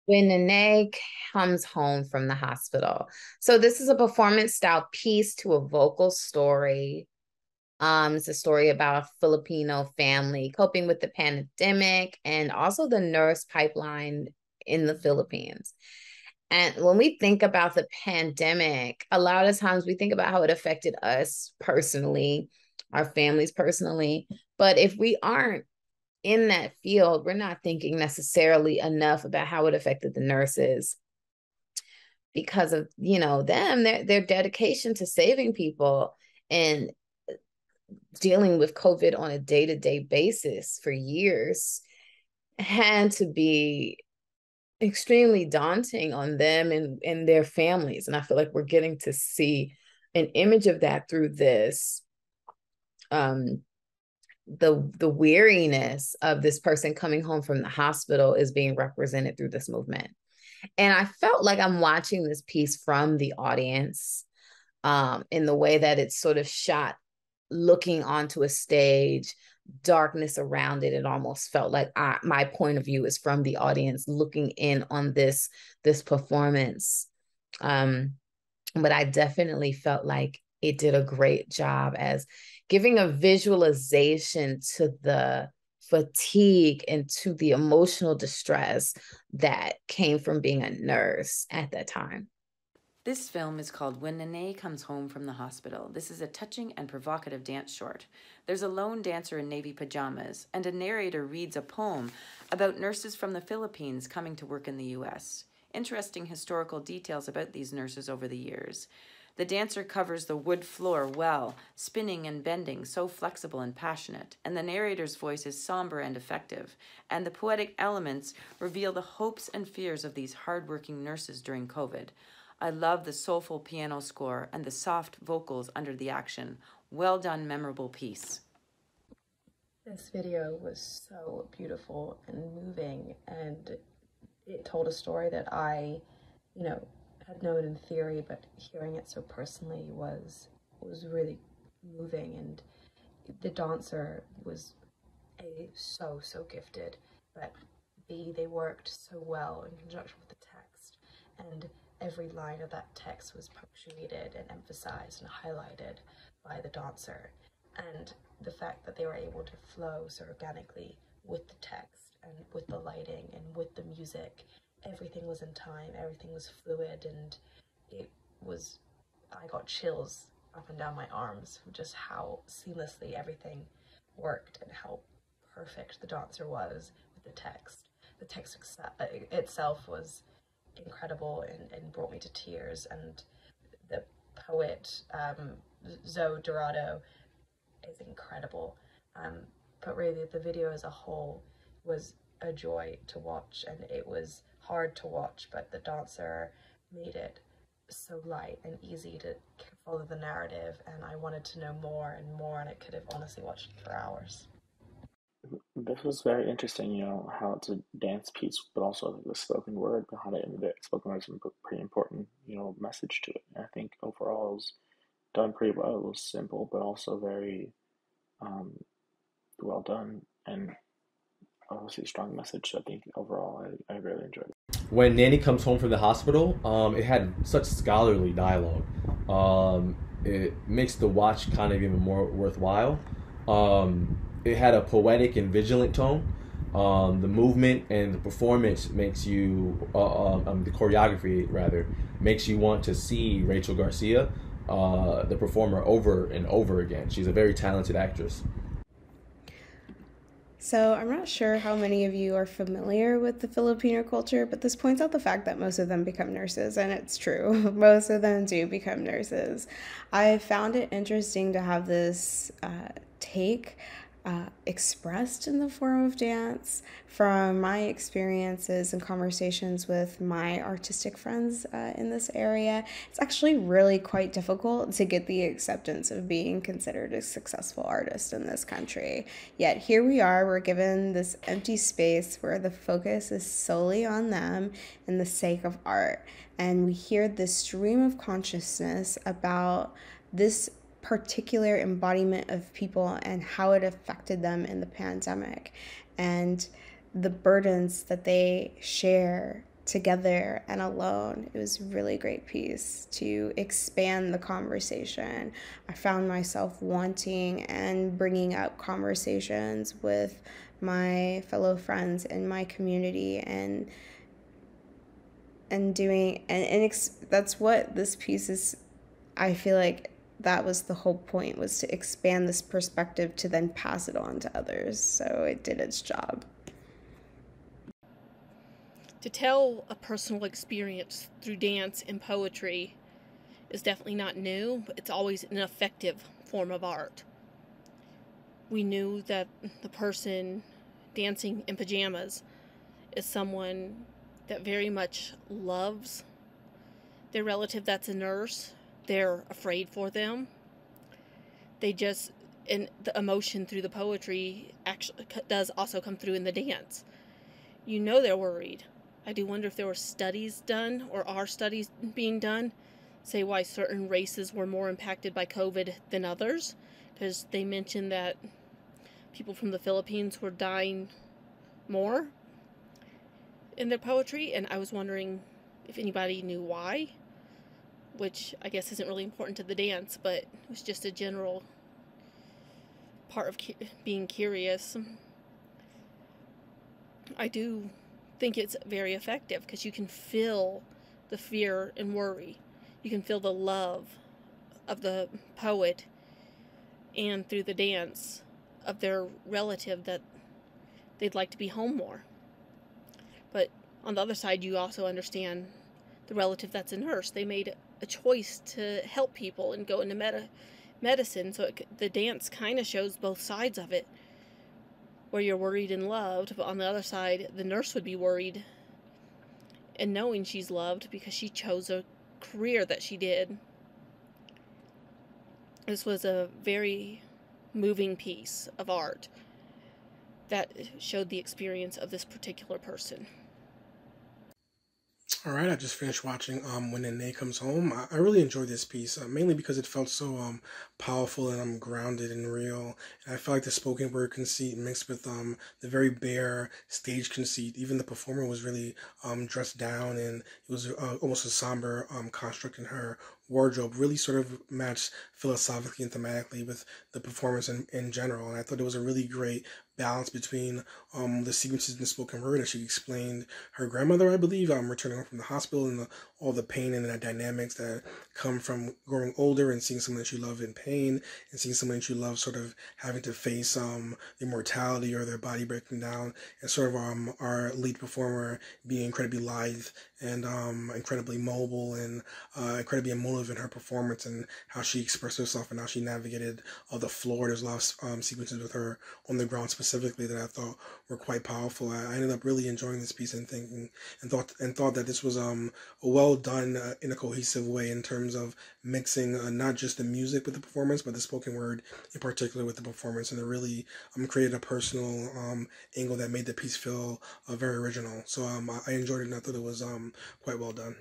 When NANAY comes home from the hospital. So this is a performance style piece to a vocal story. It's a story about a Filipino family coping with the pandemic and also the nurse pipeline in the Philippines. And when we think about the pandemic, a lot of times we think about how it affected us personally, our families personally. But if we aren't in that field, we're not thinking necessarily enough about how it affected the nurses because of, them, their dedication to saving people and dealing with COVID on a day-to-day basis for years had to be extremely daunting on them and their families. And I feel like we're getting to see an image of that through this. The weariness of this person coming home from the hospital is being represented through this movement. And I felt like I'm watching this piece from the audience, in the way that it's sort of shot looking onto a stage, darkness around it. It almost felt like my point of view is from the audience looking in on this performance. But I definitely felt like it did a great job as giving a visualization to the fatigue and to the emotional distress that came from being a nurse at that time. This film is called When NANAY Comes Home from the Hospital. This is a touching and provocative dance short. There's a lone dancer in navy pajamas, and a narrator reads a poem about nurses from the Philippines coming to work in the U.S. Interesting historical details about these nurses over the years. The dancer covers the wood floor well, spinning and bending, so flexible and passionate, and the narrator's voice is somber and effective, and the poetic elements reveal the hopes and fears of these hardworking nurses during COVID. I love the soulful piano score and the soft vocals under the action. Well done, memorable piece. This video was so beautiful and moving, and it told a story that I, had known in theory, but hearing it so personally was really moving. And the dancer was so gifted, but B, they worked so well in conjunction with the text, and every line of that text was punctuated and emphasized and highlighted by the dancer. And the fact that they were able to flow so organically with the text and with the lighting and with the music, everything was in time, everything was fluid, and it was, I got chills up and down my arms from just how seamlessly everything worked and how perfect the dancer was with the text. The text itself was incredible and brought me to tears, and the poet, Zoe Dorado, is incredible. But really the video as a whole was a joy to watch, and it was hard to watch, but the dancer made it so light and easy to follow the narrative, and I wanted to know more and more, and I could have honestly watched it for hours. This was very interesting, how it's a dance piece, but also like the spoken word behind it, and the spoken word is a pretty important, message to it. And I think overall it was done pretty well. It was simple, but also very um, well done, and obviously a strong message. So I think overall I really enjoyed it. When NANAY comes home from the hospital, it had such scholarly dialogue. It makes the watch kind of even more worthwhile. It had a poetic and vigilant tone. The movement and the performance makes you, the choreography rather, makes you want to see Rachel Garcia, the performer, over and over again. She's a very talented actress. So I'm not sure how many of you are familiar with the Filipino culture, but this points out the fact that most of them become nurses, and it's true. Most of them do become nurses. I found it interesting to have this take expressed in the form of dance from my experiences and conversations with my artistic friends in this area. It's actually really quite difficult to get the acceptance of being considered a successful artist in this country. Yet here we are, we're given this empty space where the focus is solely on them and the sake of art. And we hear this stream of consciousness about this particular embodiment of people and how it affected them in the pandemic and the burdens that they share together and alone. It was a really great piece to expand the conversation. I found myself wanting and bringing up conversations with my fellow friends in my community and doing that's what this piece is. I feel like that was the whole point, was to expand this perspective to then pass it on to others. So it did its job. To tell a personal experience through dance and poetry is definitely not new, but it's always an effective form of art. We knew that the person dancing in pajamas is someone that very much loves their relative that's a nurse. They're afraid for them. And the emotion through the poetry actually does also come through in the dance. You know they're worried. I do wonder if there were studies done, or are studies being done, say why certain races were more impacted by COVID than others, because they mentioned that people from the Philippines were dying more in their poetry, and I was wondering if anybody knew why, which I guess isn't really important to the dance, but it was just a general part of being curious. I do think it's very effective because you can feel the fear and worry. You can feel the love of the poet, and through the dance of their relative that they'd like to be home more. But on the other side, you also understand the relative that's a nurse. They made a choice to help people and go into medicine, so the dance kind of shows both sides of it, where you're worried and loved, but on the other side, the nurse would be worried and knowing she's loved because she chose a career that she did. This was a very moving piece of art that showed the experience of this particular person. All right, I just finished watching When NANAY Comes Home. I really enjoyed this piece, mainly because it felt so powerful and grounded and real. And I felt like the spoken word conceit mixed with the very bare stage conceit. Even the performer was really dressed down, and it was almost a somber construct in her wardrobe, really sort of matched philosophically and thematically with the performance in general. And I thought it was a really great balance between the sequences in the spoken word as she explained her grandmother, I believe, returning home from the hospital, and all the pain and the dynamics that come from growing older and seeing someone that you love in pain, and seeing someone that you love sort of having to face the mortality or their body breaking down, and sort of our lead performer being incredibly lithe and incredibly mobile and incredibly emotive in her performance, and how she expressed herself and how she navigated the floor. There's a lot of sequences with her on the ground specifically that I thought were quite powerful. I ended up really enjoying this piece and thought that this was well done in a cohesive way in terms of mixing not just the music with the performance, but the spoken word in particular with the performance, and it really created a personal angle that made the piece feel very original. So I enjoyed it, and I thought it was quite well done.